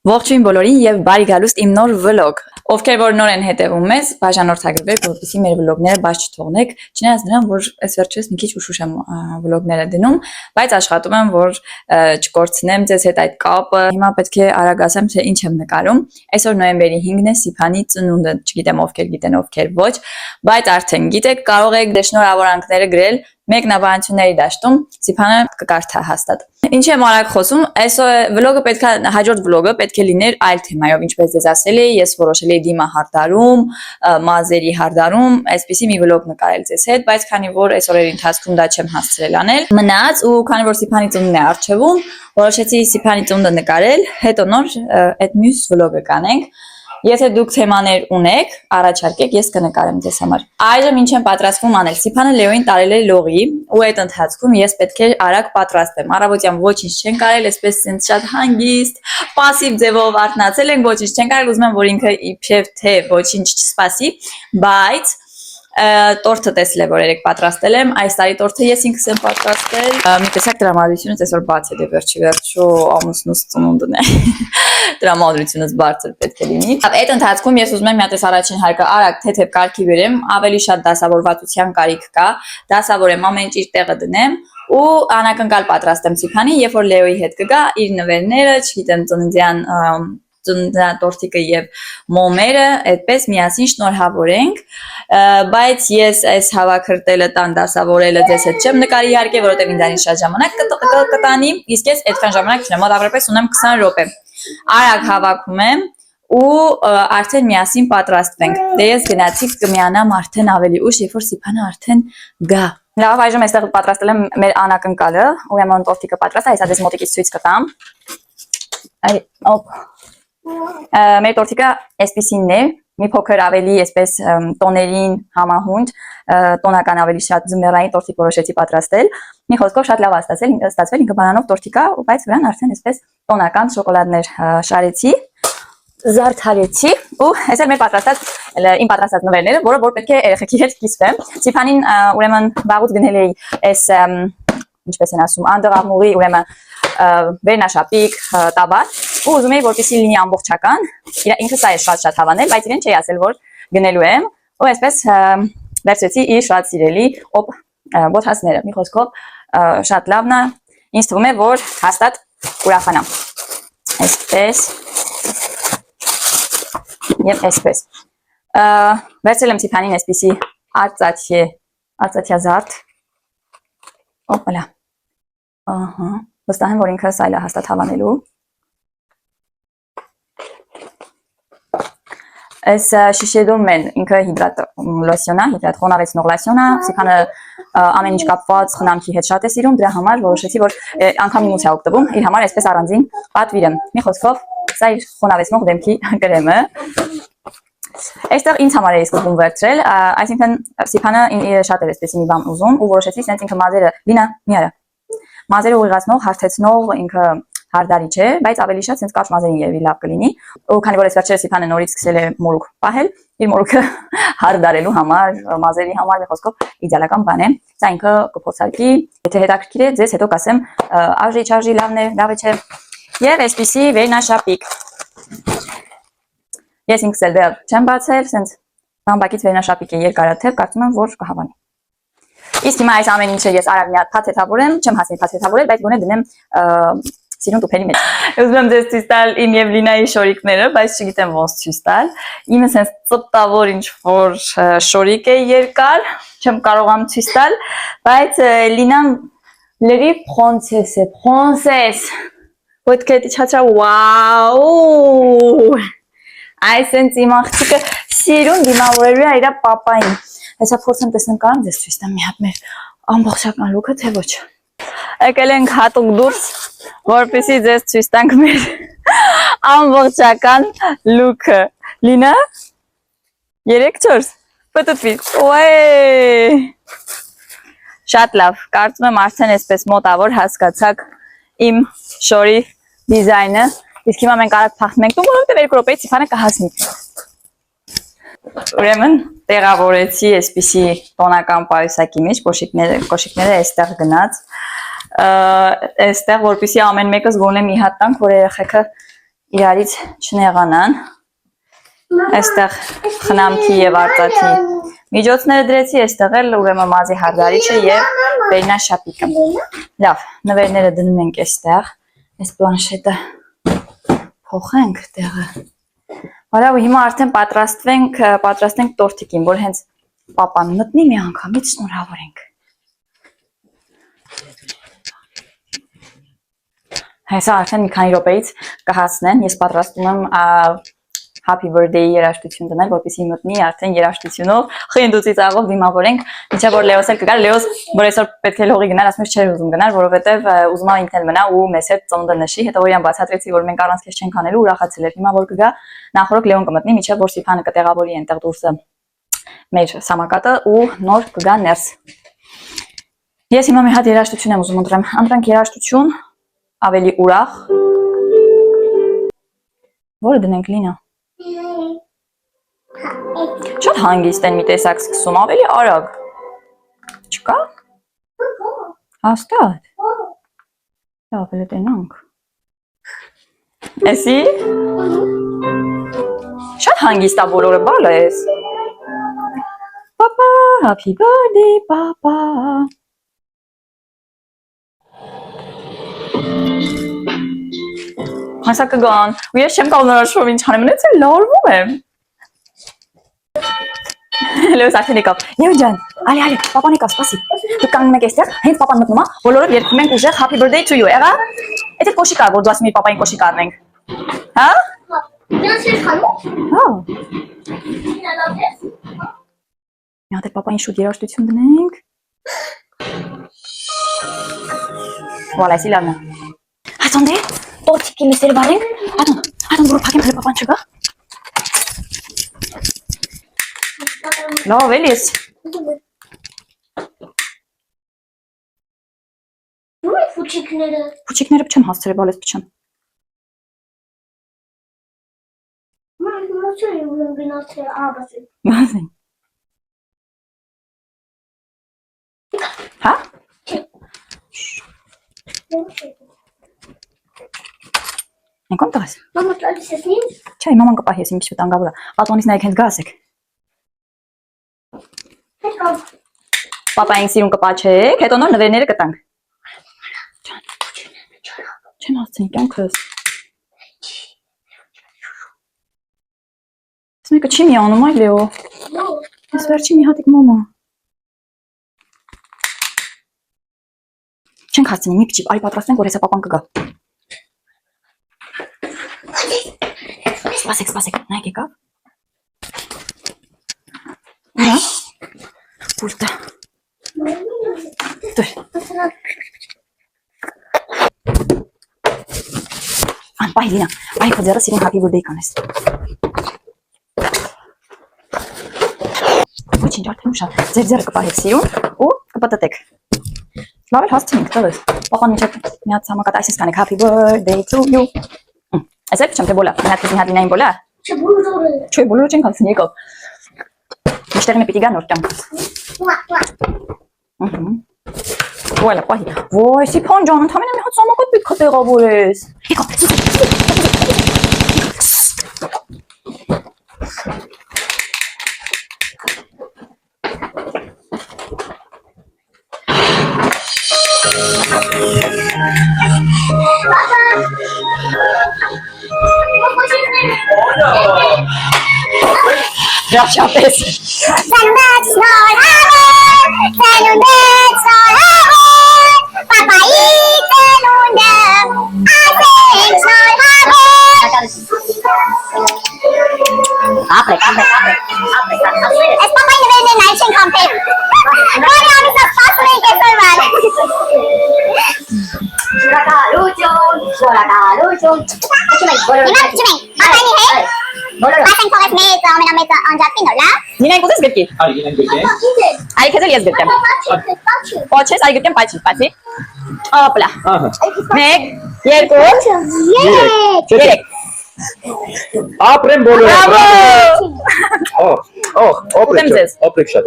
Ողջույն բոլորին եւ բարի գալուստ իմ նոր վլոգ։ Ովքեր որ նոր են հետևում մեզ, բաժանորդագրվեք, որպեսզի մեր վլոգները բաց չթողնեք, չնայած նրան, որ այս վերջերս մի քիչ ուշ եմ վլոգները դնում, բայց աշխատում եմ, որ չկորցնեմ ձեզ հետ այդ կապը։ Հիմա պետք է արագ ասեմ, թե ինչ եմ նկարում։ Այսօր նոյեմբերի 5-ն է, Սիփանի ծնունդը, չգիտեմ ովքեր գիտեն, ովքեր ոչ, բայց արդեն գիտեք, կարող եք դե շնորհավորանքները գրել մեկնաբանությունների դաշտում, Սիփանը կկարդա հաստատ։ Ինչ եմ արագ խոսում, այսօր վլոգը պետք է հաջորդ վլոգը պետք է լիներ այլ թեմայով, ինչպես ձեզ ասել էի, ես որոշել էի դիմա հարդարում, մազերի հարդարում, այսպեսի մի վլոգ նկարել ձեզ հետ, բայց քանի որ այս օրերի ընթացքում դա չեմ հասցրել անել, մնաց ու քանի որ Սիփանի ծնունդն է առջևում, որոշեցի Սիփանի ծնունդը նկարել, հետո նոր այդ մյուս վլոգը կանենք։ Եթե դուք թեմաներ ունեք, առաջարկեք, ես կնկարեմ ձեզ համար։ Այժմ ինչ եմ պատրաստվում անել։ Սիփանը Լեոին տարել է լողի, ու այդ ընթացքում ես պետք է արագ պատրաստեմ։ Առավոտյան ոչինչ չեն կարել, այսպես ինձ շատ հանգիստ, пассив ձևով արթնացել ենք, ոչինչ չեն կարել, ուզում եմ, որ ինքը իբրև թե ոչինչ չսպասի, բայց տորթը տեսել որ երեք պատրաստել եմ, այս տարի տորթը ես ինքս եմ պատրաստել։ Մի տեսակ տրամադրությունից այսօր բաց է, դե վերջի ամուսնուս ծնունդն է։ Տրամադրությունից բարձր պետք է լինի։ Այդ ընթացքում ես ուզում եմ մի հատ առաջին հարկը արագ թեթև կարգի բերեմ, ավելի շատ դասավորվածության կարիք կա, դասավորեմ ամեն ինչ իր տեղը դնեմ ու անակնկալ պատրաստեմ Սիփանի, երբ որ Լեոյի հետ կգա իր նվերները, չգիտեմ, ծննդյան տորտիկը եւ մոմերը, այդպես միասին շնորհավորենք, բայց ես այս հավաքրտելը տան դասավորելը ձեզ հետ չեմ նկարի իհարկե, որովհետեւ ինձանից շատ ժամանակ կտանի, իսկ ես այդքան ժամանակ չունեմ, մոտավորապես ունեմ 20 րոպե։ Արագ հավաքում եմ ու արդեն միասին պատրաստվենք։ Դե ես գնացի կմիանամ արդեն ավելի ուշ, երբ որ Սիփանը արդեն գա։ Լավ, այժմ այստեղ պատրաստել եմ մեր անակնկալը, ուրեմն տորտիկը պատրաստ է, այսա դες մոտիկից ցույց կտամ։ Այ, օպ։ Մեր տորտիկը այսպեսինն է, մի փոքր ավելի այսպես տոներին համահունչ, տոնական ավելի շատ ձմեռային տորտիկ որոշեցի պատրաստել։ Մի խոսքով շատ լավ ստացվել, ինքը բանանով տորտիկ է, բայց վրան արդեն այսպես տոնական շոկոլադներ շարեցի, զարդարեցի ու այսօր մեր իմ պատրաստած նվերները, որը որ պետք է երեխեքի հետ կիսվեմ։ Սիփանին ուրեմն վաղուց գնել էի այս ինչպես են ասում, Under Armour-ի ուրեմն վերնաշապիկ տաբար ու ուզում էի որպեսզի լինի ամբողջական, ինքը սա է շատ հավանել, բայց իրեն չի ասել որ գնելու եմ ու այսպես վերցրեցի իր շատ սիրելի բոթասները, մի խոսքով շատ լավն է, ինձ թվում է որ հաստատ կուրախանամ, այսպես և այսպես, վերցրել եմ Սիփանին այսպիսի արծաթյա զարդ, օպալա, վստահ եմ, որ ինքը սայլ է հաստատ հավանելու։ Այս շիշեդում են ինքը հիդրատ լոսյոնա, հիդրատ խոնավեցնող լոսյոնա, Սիփանը ամեն ինչ կապված խնամքի հետ շատ է սիրում, դրա համար որոշեցի, որ անգամ իմուց է օգտվում, իր համար այսպես առանձին պատվիրեմ։ Մի խոսքով, սա իր խոնավեցնող դեմքի կրեմը։ Այստեղ ինձ համար է սկզբում վերցրել, այսինքն Սիփանը շատ էր այսպես մի բան ուզում ու որոշեցի սենց ինքը մազերը, Լինա, մի արա, մազերը ուղղացնող, հարթեցնող ինքը հարդարիչ է, բայց ավելի շատ սենց կարճ մազերին երևի լավ կլինի։ Ու քանի որ այս վերջերս Սիփանը նորից սկսել է մորուք պահել, իր մորուքը հարդարելու համար, մազերի համար մի խոսքով իդեալական բան է։ Սա ինքը կփոխարկի, եթե հետաքրքիր է, ձեզ հետո կասեմ արժի, չարժի, լավն է, լավ չէ։ Եվ այսպիսի վերնաշապիկ։ Ես ինքս էլ դեռ չեմ բացել, սենց բամբակից վերնաշապիկ է երկարաթև, կարծում եմ, որ կհավանի։ Իսկ հիմա այս ամեն ինչը ես արագ մի հատ փաթեթավորեմ, չեմ հասնի փաթեթավորել, բայց գոնե դնեմ սիրուն տուփերի մեջ։ Ուզում եմ ձեզ ցույց տալ իմ եւ Լինայի շորիկները, բայց չգիտեմ ոնց ցույց տալ։ Իմը sense ծպտավոր ինչ որ շորիկ է երկար, չեմ կարողամ ցույց տալ, բայց Լինան լրի ֆրանսես է, ֆրանսես։ Ոդկե չաչա վաու։ Այսինքն իմ աղջիկը սիրուն դիմավորելու է իր պապային։ Հեսա փորձեմ տեսնեմ կարամ ձեզ ցույց տամ մի հատ մեր ամբողջական լուքը, թե ոչ։ Եկել ենք հատուկ դուրս, որպեսզի ձեզ ցույց տանք մեր ամբողջական լուքը։ Լինա 3-4 պտտվի։ Ոայ։ Շատ լավ, կարծում եմ արդեն այսպես մոտավոր հասկացաք իմ շորի դիզայնը։ Իսկ հիմա մենք արագ փախնում ենք, որովհետև 2 րոպեից Սիփանը կհասնի։ Ուրեմն տեղավորեցի այսպիսի տոնական պայուսակի մեջ, կոշիկները այստեղ գնաց, այստեղ որպեսզի ամեն մեկը զգոնե մի հատ տանք, որ երեխեքը իրարից չնեղանան։ Այստեղ խնամքի եւ արտաթի միջոցները դրեցի, այստեղ էլ ուրեմն մազի հարդարիչը եւ վերնաշապիկը։ Լավ, նվերները դնում ենք այստեղ։ Այս պլանշետը փոխենք տեղը։ Voilà, ու հիմա արդեն պատրաստենք տորտիկին, որ հենց պապան մտնի մի անգամից շնորհավորենք։ Հեսա արդեն մի քանի րոպեից կհասնեն, ես պատրաստում եմ Happy birthday երաժշտություն դնել, որպեսզի մտնի արդեն երաժշտությունով խինդուցի ծաղով դիմավորենք, ինչա որ Լեոս էլ կգա, Լեոս որ այսօր պետք է լողի գնալ, ասում ես չէր ուզում գնալ, որովհետև ուզում է ինքն էլ մնա ու մեզ հետ ծնունդը նշի, հետո որ իրան բացատրեցի, որ մենք առանց քեզ չենք անելու, ուրախացել էր։ Հիմա որ կգա, նախորդ Լեոն կմտնի, միջև որ Սիփանը կտեղավորի այնտեղ դուրսը մեր սամակատը ու նոր կգա ներս։ Ես հիմա մի հատ երաժշտություն եմ ուզում ընտրեմ, ընտրենք երաժշտություն ավելի ուրախ։ Որը դնենք Լինա։ Շատ հանգիստ են մի տեսակ սկսում, ավելի արագ։ Չկա։ Հաստատ։ Լավ, էլ տենանք։ Էսի։ Շատ հանգիստ է բոլորը, բալ ես։ Papa, happy birthday, papa։ Հասա կգան, ու ես չեմ կարող նորոշվում ինչ անեմ, նենց էլ լարվում եմ։ Լեոս արդեն եկավ, Լեոն ջան, ալի, պապան եկավ, սպասի։ Դուք կանգնում եք այստեղ, հենց պապան մտնում է, բոլորով երգում ենք ուժեղ happy birthday to you, եղա։ Եթե կոշիկ կար, որ դու ասում ես պապային կոշիկ առնենք։ Հա։ Դրանց ես խանում։ Հա։ Մի հատ պապային շուտ երաժշտություն դնենք։ Voilà, ici là. Attendez, tortiki մսեր վարենք։ Attends, որ փակեմ հələ պապան չգա։ Լավ էլ ես։ Դու եք փուչիկները։ Փուչիկները չեմ հասցրել, բալես փչեմ։ Մամ, դու չէ ուզում գնացել աբասի։ Բազին։ Հա։ Ինքն տես։ Մամա, տալիս ես ինձ։ Չէ, մաման կպահի, ես ինչ վտանգավոր է։ Ատոնից նայեք հենց գասեք։ Հետո Պապային սիրուն կպաչեք, հետո նոր նվերները կտանք։ Չեմ հասցնի կյանքս։ Ես մեկը չի միանում, այ Լեո։ Ես վերջի մի հատիկ մոմա։ Չենք հասցնի, մի փչի, արի պատրաստենք, որ հեսա պապան կգա։ Սպասեք, նայեք եկավ։ Ուրա։ Պուլտը։ Դուր։ Պահի Լինա, պահի քո ձեռը սիրուն happy birthday կանես։ Ոչինչ, արդեն ուշ է, ձեր ձեռը կպահեք սիրուն ու կպտտեք։ Լավ էլ հասցնենք, տվես։ Պապան միջև մի հատ սամակատ այսպես կանեք happy birthday to you։ Այս էլ չեմ թե բոլա, մի հատ վինային բոլա։ Չէ, բոլորը։ Չէ, բոլորը չենք հասցնի, եկավ։ Միշտեղն է պիտի գա նոր կյանքս։ Voilà, պահի։ Ոյ, Սիփան ջան, ընդամենը մի հատ սամակատ պետք է տեղավորես։ Եկավ։ Վերջապես։ Սանդաց նոր հավեր, ծնունդեց նոր հավեր, պապայի ծնունդը, ասենք նոր հավեր։ Ապրեք։ Այս պապայի նվերներն այլ չենք համպել։ Որի ամիսը սպասում ենք ես նորմալ։ Շորակալություն։ Հիմա փչում ենք, պապայնի հետ։ Ասենք փողես մեծ, ամենամեծը անջատվին նոր, լավ։ Նինային կուզես գրկի։ Արի գնանք գրկենք։ Այ քեզ էլ ես գրկեմ։ Պոչես, այ գրկեմ պաչի։ Օպլա։ Ահա։ 1, 2, 3։ Ապրեմ բոլորը։ Ուտեմ ձեզ։ Օպրեք շատ։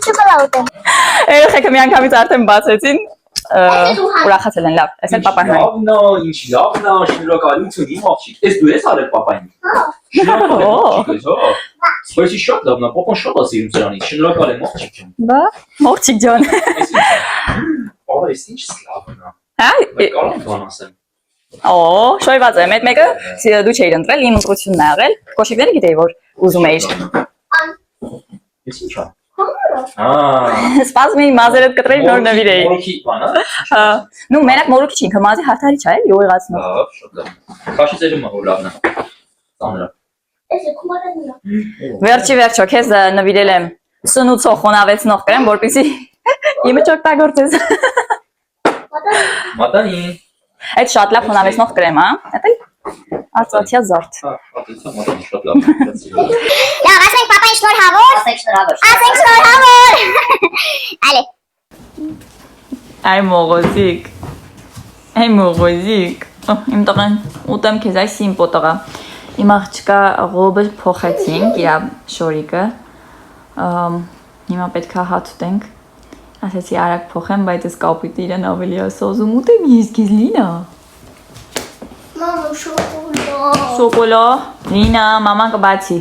Շոկոլադ եմ։ Երեխեքը մի անգամից արդեն բացեցին։ ուրախացել են լավ, այսօր papan հայ։ Լավնա, ինչ լավնա, շնորհակալություն իմ աղջիկ։ Էս դու ես արել papan։ Սպասի շատ լավնա, papan շատ է սիրում սրանից։ Շնորհակալ եմ աղջիկ ջան։ Բա, մորցիկ ջան։ Ահա էս ինչ լավնա։ Հա, Կարող եմ բան ասեմ։ օ, շոյված եմ, այդ մեկը դու չէիր ընտրել, իմ ընտրությունն ա եղել։ Կոշիկները գիտեի որ ուզում էիր։ Էս ինչ է։ Սպասում էի մազերդ կտրել նոր նվիրեի։ Մորոքի բան է։ Հա, նու մենակ մորոքի չի, ինքը մազի հարթարի չէ, յուղեղացնող։ Լավ, շատ լավ։ Քաշի ծերում է որ լավն է։ Ծանր է։ Վերջի վերջո քեզ նվիրել եմ սնուցող խոնավեցնող կրեմ, որպեսզի իմը չօգտագործես։ Մատանի։ Այդ շատ լավ խոնավեցնող կրեմ, հա։ Էդի արծաթյա զարդ։ Մատանի շատ լավ։ Լավ, ասենք papan շնորհավոր։ Ասենք շնորհավոր։ Allez. Այ մողոզիկ։ Այ մողոզիկ։ Իմ տղան ուտեմ քեզ այս իմ պոտողա։ Իմ աղջկա ղոբը փոխեցինք, իր շորիկը։ Հիմա պետքա հաց ուտենք։ Ասեցի արագ փոխեմ, բայց այս կապույտը իրեն ավելի է սոզում ուտեմ ես քեզ Լինա։ Մամա շոկոլադ։ Շոկոլա։ Լինա, մաման կբացի։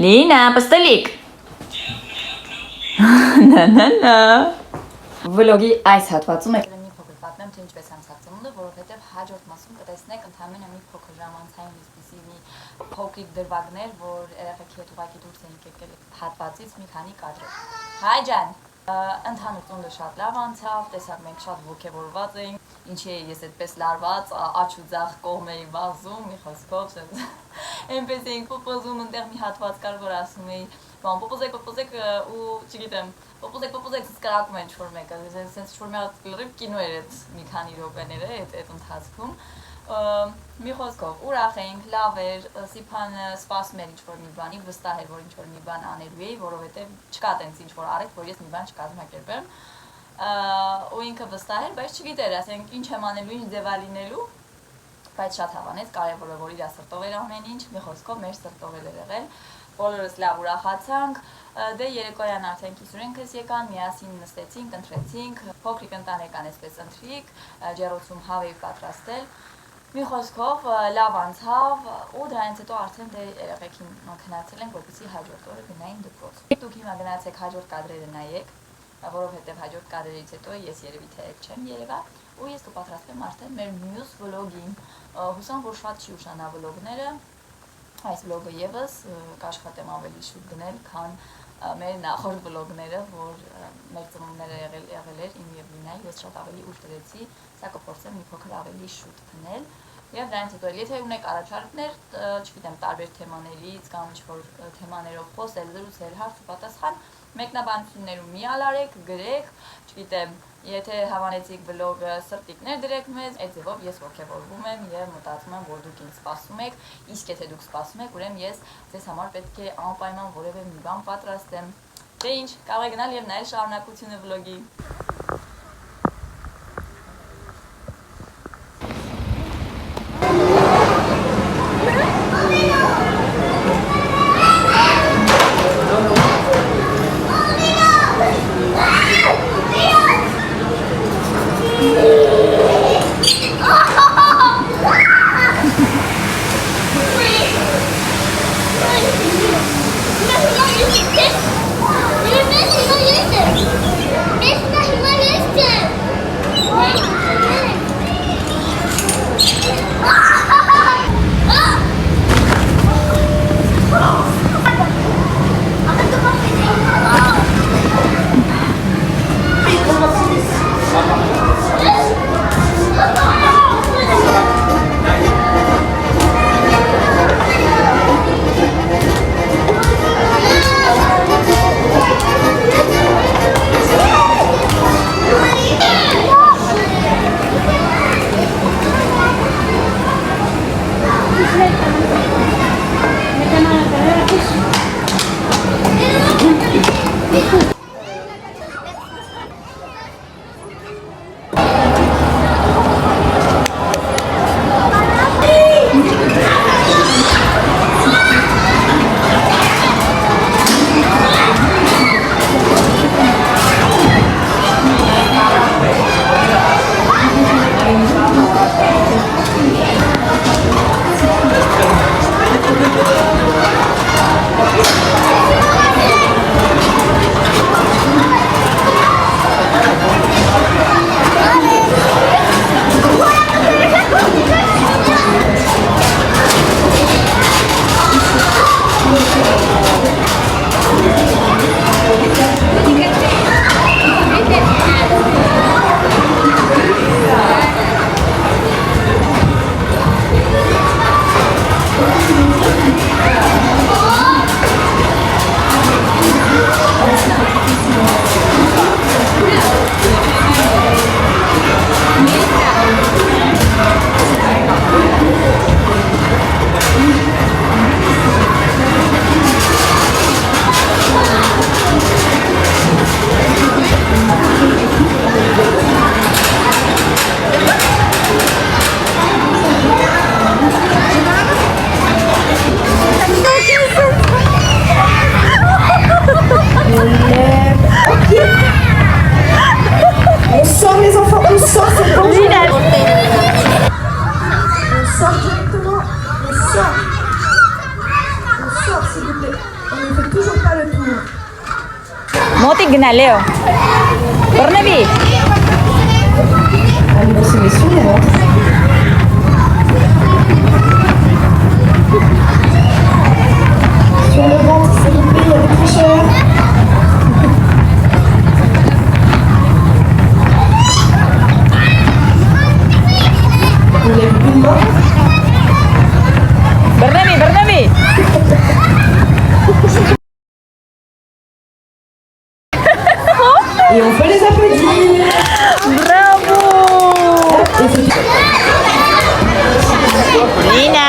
Լինա, պստելիկ։ Նա։ Վլոգի այս հատվածում եկել եմ մի փոքր պատմեմ, թե ինչպես եմ ցածմունը, որովհետև հաջորդ մասում կտեսնեք ընդհանրապես մի փոքր ժամանցային այսպիսի մի փոքրիկ դրվագներ, որ երեխեքի հետ ուղղակի դուրս են եկել հատվածից մի քանի կադրեր։ Հայ ջան։ Ընդհանուր ծնունդը շատ լավ անցավ, տեսակ մենք շատ ողջավորված էինք, ինչի է ես այդպես լարված, աչ ու ձախ կողմ էի վազում, մի խոսքով, այնպես էինք պոպոզում, այնտեղ մի հատված կար, որ ասում էի, բան պոպոզեք ու չգիտեմ, պոպոզեք սկրակում են ինչ-որ մեկը, sense ինչ-որ մի հատ լրիվ կինո էր այդ մի քանի րոպեները այդ ընթացքում, մի խոսքով ուրախ էինք, լավ էր, Սիփանը սպասում էր ինչ-որ մի բանի, վստահ էր, որ ինչ-որ մի բան անելու էի, որովհետև չկա տենց ինչ-որ արեք, որ ես մի բան չկազմակերպեմ, ու ինքը վստահ էր, բայց չգիտեր, ասենք ինչ եմ անելու, ինչ ձև լինելու, բայց շատ հավանեց, կարևորը որ իր սրտով էր ամեն ինչ, մի խոսքով մեր սրտով էր եղել, բոլորս լավ ուրախացանք, դե երեկոյան արդեն կիսուրենքս եկան, միասին նստեցինք, ընտրեցինք, փոքրիկ ընտանեկան այսպես ընտրիկ, ջեռոցում հավ էի պատրաստել, մի խոսքով լավ անցավ ու դրանից հետո արդեն դե երեխեքին քննարկել ենք, որպեսզի հաջորդ օրը գնային դպրոց։ Դուք հիմա գնացեք հաջորդ կադրերը նայեք, որովհետև հաջորդ կադրերից հետո ես երևի թե չեմ երևա ու ես կպատրաստվեմ արդեն մեր մյուս վլոգին։ Հուսամ որ շատ չի ուշանա վլոգները, այս վլոգը եւս կաշխատեմ ավելի շուտ գնել, քան մեր նախորդ վլոգները, որ մեր ծնունդները եղել էր իմ եւ Լինայի, ես շատ ավելի ուշ դրեցի, սա կփորձեմ մի փոքր ավելի շուտ գնել։ Եվ դրանից հետո եթե ունեք առաջարկներ, չգիտեմ, տարբեր թեմաներից կամ ինչ-որ թեմաներով խոսել, զրուցել, հարց ու պատասխան, մեկնաբանություններում մի ալարեք, գրեք, չգիտեմ, եթե հավանեցիք վլոգը սրտիկներ դրեք մեզ, այդ ձևով ես ողջավորվում եմ եւ մտածում եմ, որ դուք ինձ սպասում եք, իսկ եթե դուք սպասում եք, ուրեմն ես ձեզ համար պետք է անպայման որևէ մի բան պատրաստեմ։ Դե ինչ, կարող եք գնալ եւ նայել շարունակությունը վլոգի։ Messi գնա Լեո։ Բռնվի։ Sur le ventre, c'est l'épée, il y avait très cher. On lève une main. Բռնվի։ Et on peut les applaudir. Bravo. Lina.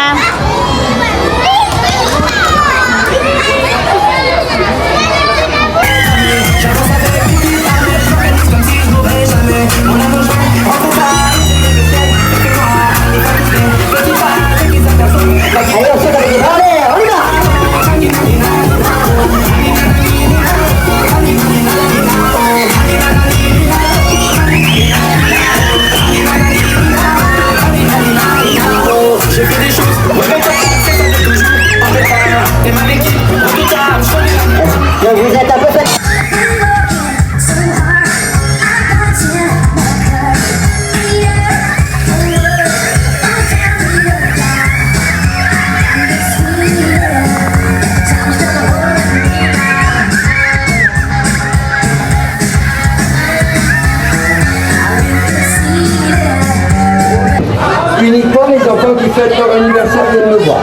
Vous êtes un peu fatigué. Uniquement les enfants qui fêtent leur anniversaire viennent me voir.